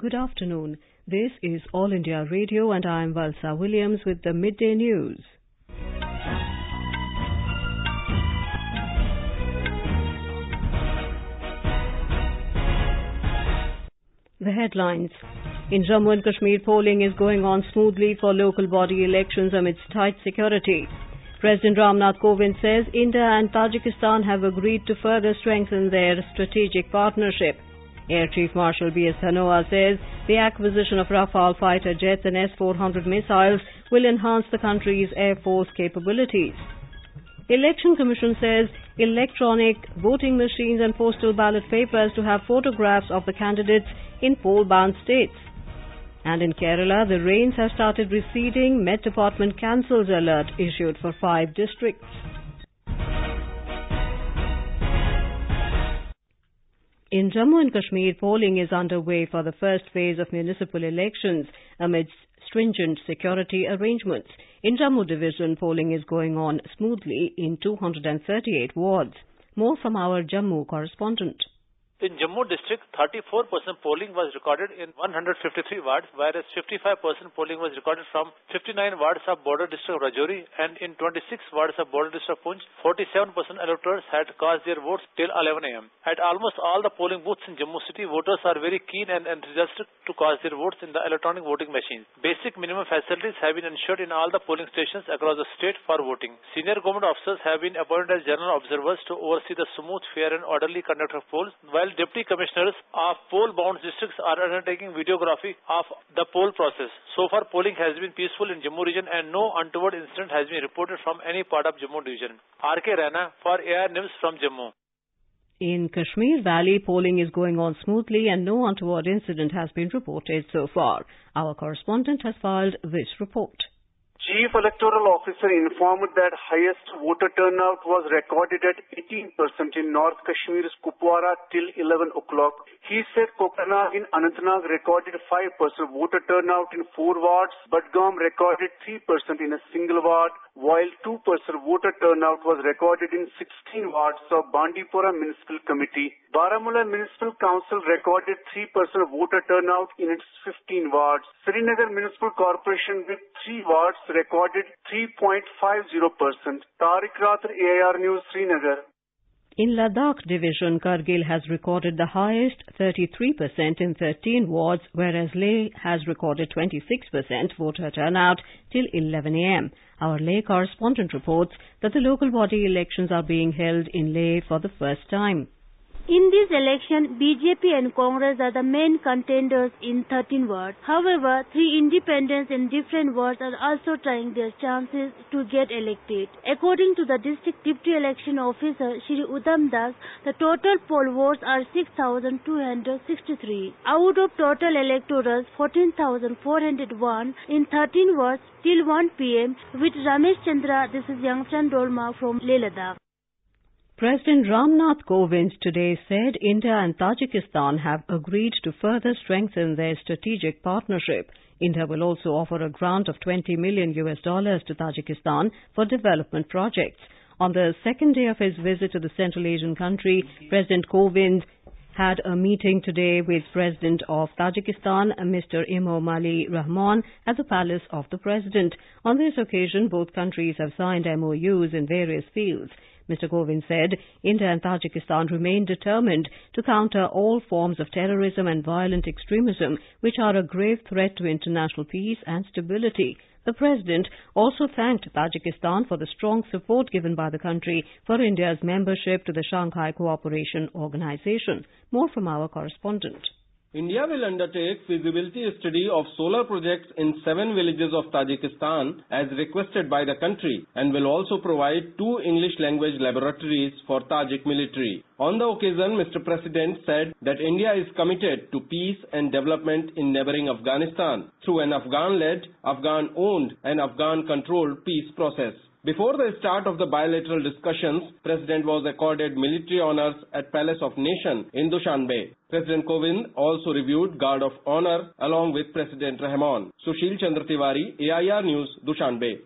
Good afternoon. This is All India Radio and I am Valsa Williams with the Midday News. The headlines. In Jammu and Kashmir, polling is going on smoothly for local body elections amidst tight security. President Ramnath Kovind says India and Tajikistan have agreed to further strengthen their strategic partnership. Air Chief Marshal B.S. Dhanoa says the acquisition of Rafale fighter jets and S-400 missiles will enhance the country's air force capabilities. Election Commission says electronic voting machines and postal ballot papers to have photographs of the candidates in poll-bound states. And in Kerala, the rains have started receding. Met Department cancels alert issued for 5 districts. In Jammu and Kashmir, polling is underway for the first phase of municipal elections amidst stringent security arrangements. In Jammu Division, polling is going on smoothly in 238 wards. More from our Jammu correspondent. In Jammu district, 34% polling was recorded in 153 wards, whereas 55% polling was recorded from 59 wards of border district of Rajouri, and in 26 wards of border district of Poonch, 47% electors had cast their votes till 11 a.m. At almost all the polling booths in Jammu city, voters are very keen and enthusiastic to cast their votes in the electronic voting machines. Basic minimum facilities have been ensured in all the polling stations across the state for voting. Senior government officers have been appointed as general observers to oversee the smooth, fair and orderly conduct of polls, while Deputy Commissioners of poll-bound districts are undertaking videography of the poll process. So far, polling has been peaceful in Jammu region and no untoward incident has been reported from any part of Jammu division. R.K. Rana for AR News from Jammu. In Kashmir Valley, polling is going on smoothly and no untoward incident has been reported so far. Our correspondent has filed this report. Chief Electoral Officer informed that highest voter turnout was recorded at 18% in North Kashmir's Kupwara till 11 o'clock. He said Kokana in Anantnag recorded 5% voter turnout in 4 wards, Budgam recorded 3% in a single ward, while 2% voter turnout was recorded in 16 wards of Bandipora Municipal Committee. Baramulla Municipal Council recorded 3% voter turnout in its 15 wards. Srinagar Municipal Corporation with 3 wards recorded 3.50%. Tariq Rathar, AIR News, Srinagar. In Ladakh Division, Kargil has recorded the highest 33% in 13 wards, whereas Leh has recorded 26% voter turnout till 11 a.m. Our Leh correspondent reports that the local body elections are being held in Leh for the first time. In this election, BJP and Congress are the main contenders in 13 wards. However, 3 independents in different wards are also trying their chances to get elected. According to the district deputy election officer, Shri Udam Das, the total poll votes are 6,263. Out of total electorals, 14,401 in 13 wards till 1 p.m. With Ramesh Chandra, this is Yangchan Dolma from Leh Ladakh. President Ramnath Kovind today said India and Tajikistan have agreed to further strengthen their strategic partnership. India will also offer a grant of $20 million to Tajikistan for development projects. On the second day of his visit to the Central Asian country, President Kovind had a meeting today with President of Tajikistan, Mr. Emomali Rahman, at the palace of the President. On this occasion, both countries have signed MOUs in various fields. Mr. Kovind said India and Tajikistan remain determined to counter all forms of terrorism and violent extremism, which are a grave threat to international peace and stability. The President also thanked Tajikistan for the strong support given by the country for India's membership to the Shanghai Cooperation Organization. More from our correspondent. India will undertake feasibility study of solar projects in 7 villages of Tajikistan as requested by the country and will also provide 2 English language laboratories for Tajik military. On the occasion, Mr. President said that India is committed to peace and development in neighboring Afghanistan through an Afghan-led, Afghan-owned and Afghan-controlled peace process. Before the start of the bilateral discussions, President was accorded military honors at Palace of Nation in Dushanbe. President Kovind also reviewed Guard of Honor along with President Rahman. Sushil Chandra Tiwari, AIR News, Dushanbe.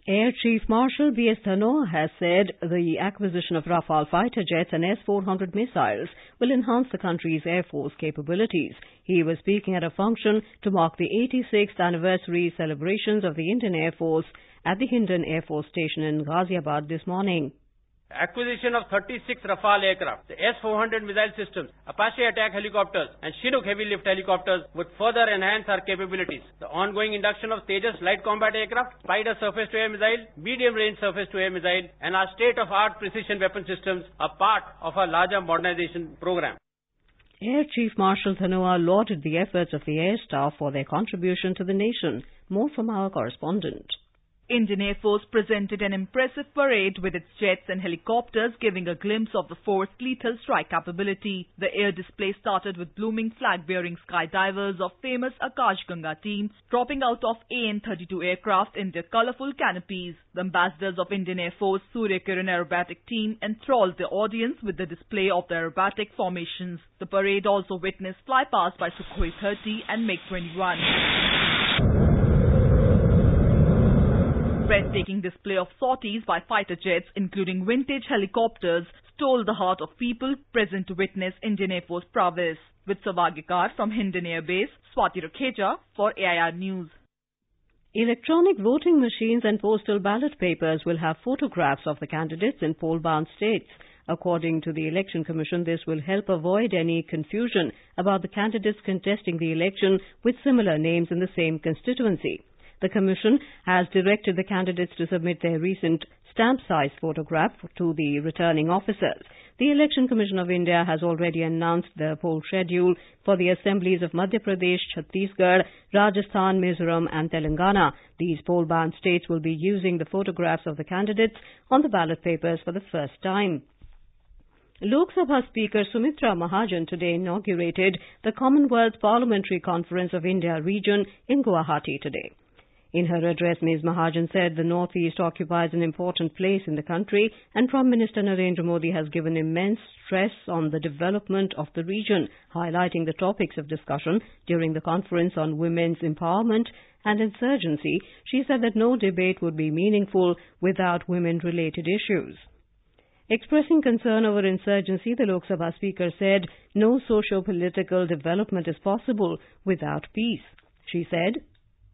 Air Chief Marshal B.S. Dhanoa has said the acquisition of Rafale fighter jets and S-400 missiles will enhance the country's Air Force capabilities. He was speaking at a function to mark the 86th anniversary celebrations of the Indian Air Force at the Hindon Air Force Station in Ghaziabad this morning. Acquisition of 36 Rafale aircraft, the S-400 missile systems, Apache attack helicopters and Chinook heavy lift helicopters would further enhance our capabilities. The ongoing induction of Tejas light combat aircraft, Spider surface-to-air missile, medium-range surface-to-air missile and our state-of-art precision weapon systems are part of our larger modernization program. Air Chief Marshal Dhanoa lauded the efforts of the air staff for their contribution to the nation. More from our correspondent. Indian Air Force presented an impressive parade with its jets and helicopters giving a glimpse of the force's lethal strike capability. The air display started with blooming flag-bearing skydivers of famous Akashganga team dropping out of AN-32 aircraft in their colorful canopies. The ambassadors of Indian Air Force Surya Kiran aerobatic team enthralled the audience with the display of the aerobatic formations. The parade also witnessed flypast by Sukhoi 30 and MiG-21. Breathtaking display of sorties by fighter jets, including vintage helicopters, stole the heart of people present to witness Indian Air Force prowess. With Savagikar from Hindon Air Base, Swati Rakheja for AIR News. Electronic voting machines and postal ballot papers will have photographs of the candidates in poll-bound states. According to the Election Commission, this will help avoid any confusion about the candidates contesting the election with similar names in the same constituency. The Commission has directed the candidates to submit their recent stamp-size photograph to the returning officers. The Election Commission of India has already announced the poll schedule for the assemblies of Madhya Pradesh, Chhattisgarh, Rajasthan, Mizoram and Telangana. These poll-bound states will be using the photographs of the candidates on the ballot papers for the first time. Lok Sabha Speaker Sumitra Mahajan today inaugurated the Commonwealth Parliamentary Conference of India region in Guwahati today. In her address, Ms. Mahajan said the Northeast occupies an important place in the country and Prime Minister Narendra Modi has given immense stress on the development of the region, highlighting the topics of discussion during the conference on women's empowerment and insurgency. She said that no debate would be meaningful without women-related issues. Expressing concern over insurgency, the Lok Sabha Speaker said no socio-political development is possible without peace. She said,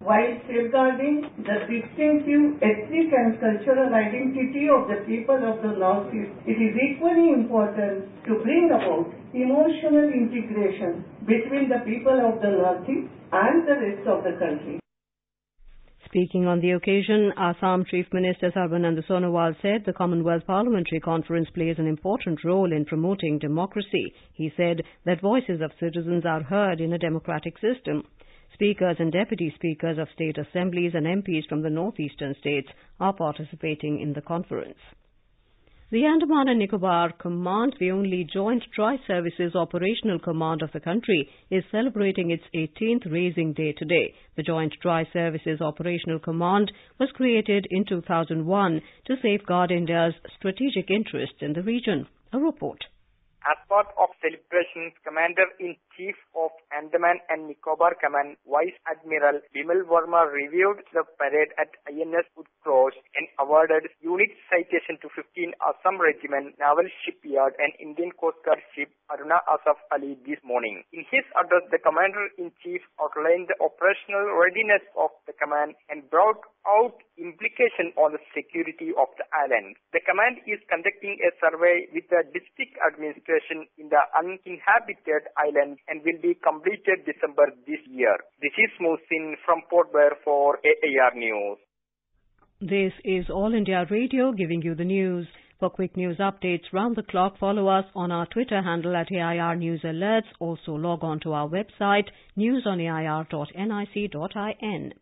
while safeguarding the distinctive ethnic and cultural identity of the people of the Northeast, it is equally important to bring about emotional integration between the people of the Northeast and the rest of the country. Speaking on the occasion, Assam Chief Minister Sarbananda Sonowal said the Commonwealth Parliamentary Conference plays an important role in promoting democracy. He said that voices of citizens are heard in a democratic system. Speakers and deputy speakers of state assemblies and MPs from the northeastern states are participating in the conference. The Andaman and Nicobar Command, the only joint tri-services operational command of the country, is celebrating its 18th Raising Day today. The Joint Tri-Services Operational Command was created in 2001 to safeguard India's strategic interests in the region. A report. As part of celebrations, Commander-in-Chief of Andaman and Nicobar Command, Vice Admiral Bimal Verma reviewed the parade at INS Utkarsh and awarded unit citation to 15 Assam Regiment Naval Shipyard and Indian Coast Guard ship Aruna Asaf Ali this morning. In his address, the Commander-in-Chief outlined the operational readiness of the command and brought out implication on the security of the island. The command is conducting a survey with the district administration in the uninhabited island and will be completed December this year. This is Muhsin from Port Blair for AIR News. This is All India Radio giving you the news. For quick news updates round the clock, follow us on our Twitter handle at AIR News Alerts. Also log on to our website newsonair.nic.in.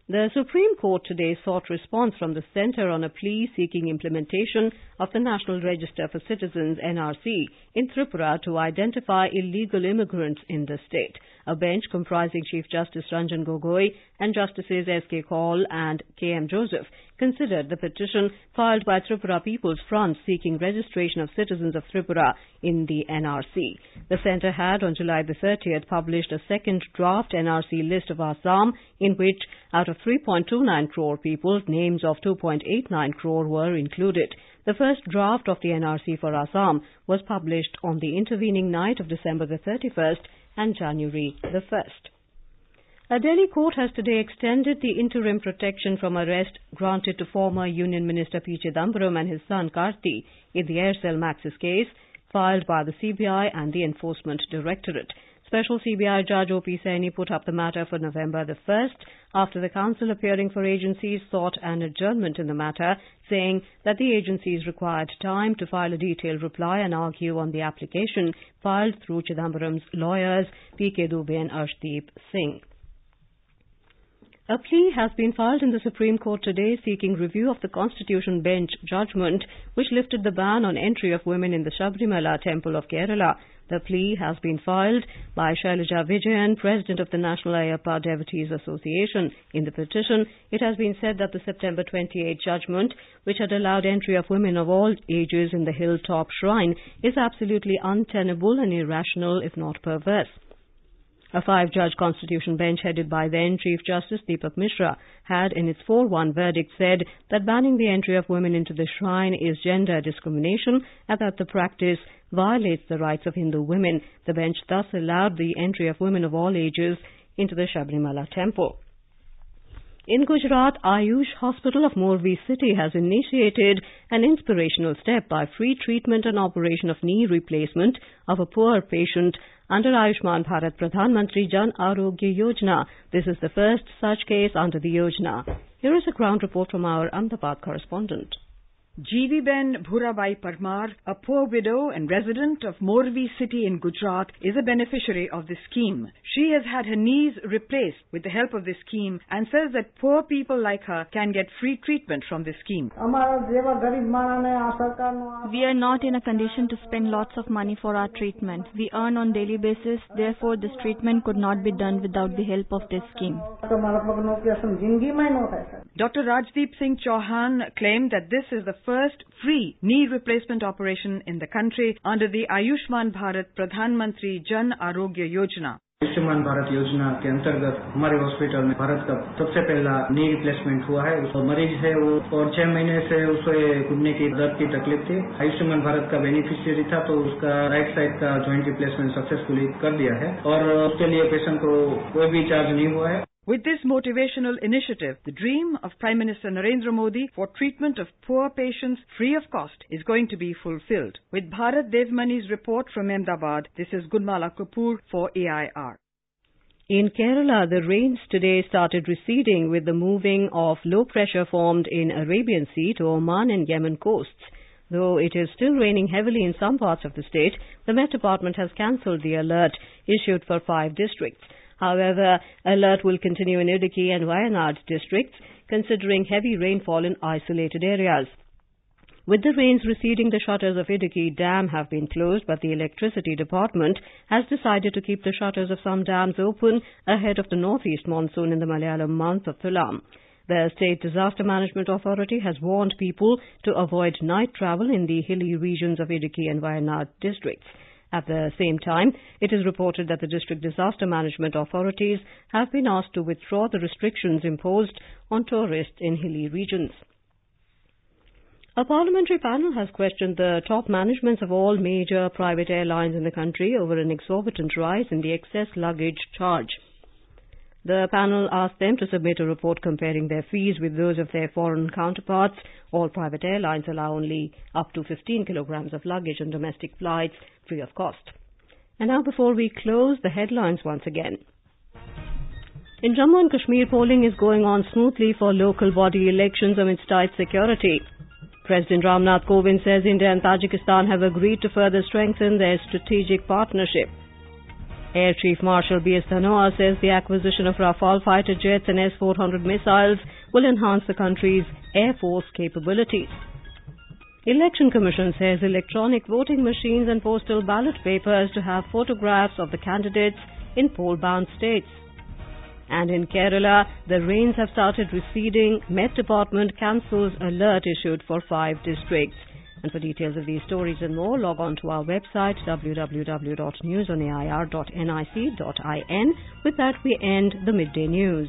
The Supreme Court today sought response from the Centre on a plea seeking implementation of the National Register for Citizens (NRC) in Tripura to identify illegal immigrants in the state. A bench comprising Chief Justice Ranjan Gogoi and Justices S.K. Kaul and K.M. Joseph considered the petition filed by Tripura People's Front seeking registration of citizens of Tripura in the NRC. The centre had on July the 30th published a second draft NRC list of Assam in which out of 3.29 crore people, names of 2.89 crore were included. The first draft of the NRC for Assam was published on the intervening night of December the 31st and January the 1st. A Delhi court has today extended the interim protection from arrest granted to former Union Minister P. Chidambaram and his son Karti in the Aircel Maxis case filed by the CBI and the Enforcement Directorate. Special CBI Judge O.P. Saini put up the matter for November the 1st after the counsel appearing for agencies sought an adjournment in the matter, saying that the agencies required time to file a detailed reply and argue on the application filed through Chidambaram's lawyers P.K. Dubey and Arshdeep Singh. A plea has been filed in the Supreme Court today seeking review of the Constitution Bench judgment which lifted the ban on entry of women in the Sabrimala temple of Kerala. The plea has been filed by Shailaja Vijayan, President of the National Ayyappa Devotees Association. In the petition, it has been said that the September 28 judgment, which had allowed entry of women of all ages in the hilltop shrine, is absolutely untenable and irrational, if not perverse. A 5-judge constitution bench headed by then Chief Justice Deepak Mishra had in its 4-1 verdict said that banning the entry of women into the shrine is gender discrimination and that the practice violates the rights of Hindu women. The bench thus allowed the entry of women of all ages into the Sabrimala temple. In Gujarat, Ayush Hospital of Morbi City has initiated an inspirational step by free treatment and operation of knee replacement of a poor patient under Ayushman Bharat Pradhan Mantri Jan Arogya Yojana. This is the first such case under the Yojana. Here is a ground report from our Ahmedabad correspondent. Jeevi-ben Bhurabai Parmar, a poor widow and resident of Morbi city in Gujarat, is a beneficiary of this scheme. She has had her knees replaced with the help of this scheme and says that poor people like her can get free treatment from this scheme. We are not in a condition to spend lots of money for our treatment. We earn on daily basis, therefore this treatment could not be done without the help of this scheme. Dr. Rajdeep Singh Chauhan claimed that this is the first free knee replacement operation in the country under the Ayushman Bharat Pradhan Mantri Jan Arogya Yojana. Ayushman Bharat योजना के अंतर्गत हमारे hospital में भारत का सबसे पहला knee replacement हुआ है। उसको मरीज है वो और 6 महीने से उसे घुटने की दर्द की तकलीफ थी। आयुष्मान भारत का बेनिफिशियरी था तो उसका राइट साइड का जॉइंट रिप्लेसमेंट सक्सेसफुली कर दिया है और उसके लिए पेशेंट को कोई भी चार्ज नहीं हुआ है। With this motivational initiative, the dream of Prime Minister Narendra Modi for treatment of poor patients free of cost is going to be fulfilled. With Bharat Devmani's report from Ahmedabad, this is Gurmala Kapoor for AIR. In Kerala, the rains today started receding with the moving of low pressure formed in Arabian Sea to Oman and Yemen coasts. Though it is still raining heavily in some parts of the state, the Met Department has cancelled the alert issued for 5 districts. However, alert will continue in Idukki and Wayanad districts, considering heavy rainfall in isolated areas. With the rains receding, the shutters of Idukki Dam have been closed, but the Electricity Department has decided to keep the shutters of some dams open ahead of the northeast monsoon in the Malayalam month of Thulam. The State Disaster Management Authority has warned people to avoid night travel in the hilly regions of Idukki and Wayanad districts. At the same time, it is reported that the district disaster management authorities have been asked to withdraw the restrictions imposed on tourists in hilly regions. A parliamentary panel has questioned the top managements of all major private airlines in the country over an exorbitant rise in the excess luggage charge. The panel asked them to submit a report comparing their fees with those of their foreign counterparts. All private airlines allow only up to 15 kilograms of luggage on domestic flights free of cost. And now, before we close, the headlines once again. In Jammu and Kashmir, polling is going on smoothly for local body elections amidst tight security. President Ramnath Kovind says India and Tajikistan have agreed to further strengthen their strategic partnership. Air Chief Marshal B.S. Dhanoa says the acquisition of Rafale fighter jets and S-400 missiles will enhance the country's air force capabilities. Election Commission says electronic voting machines and postal ballot papers to have photographs of the candidates in poll-bound states. And in Kerala, the rains have started receding. Met Department cancels alert issued for 5 districts. And for details of these stories and more, log on to our website www.newsonair.nic.in. With that, we end the Midday News.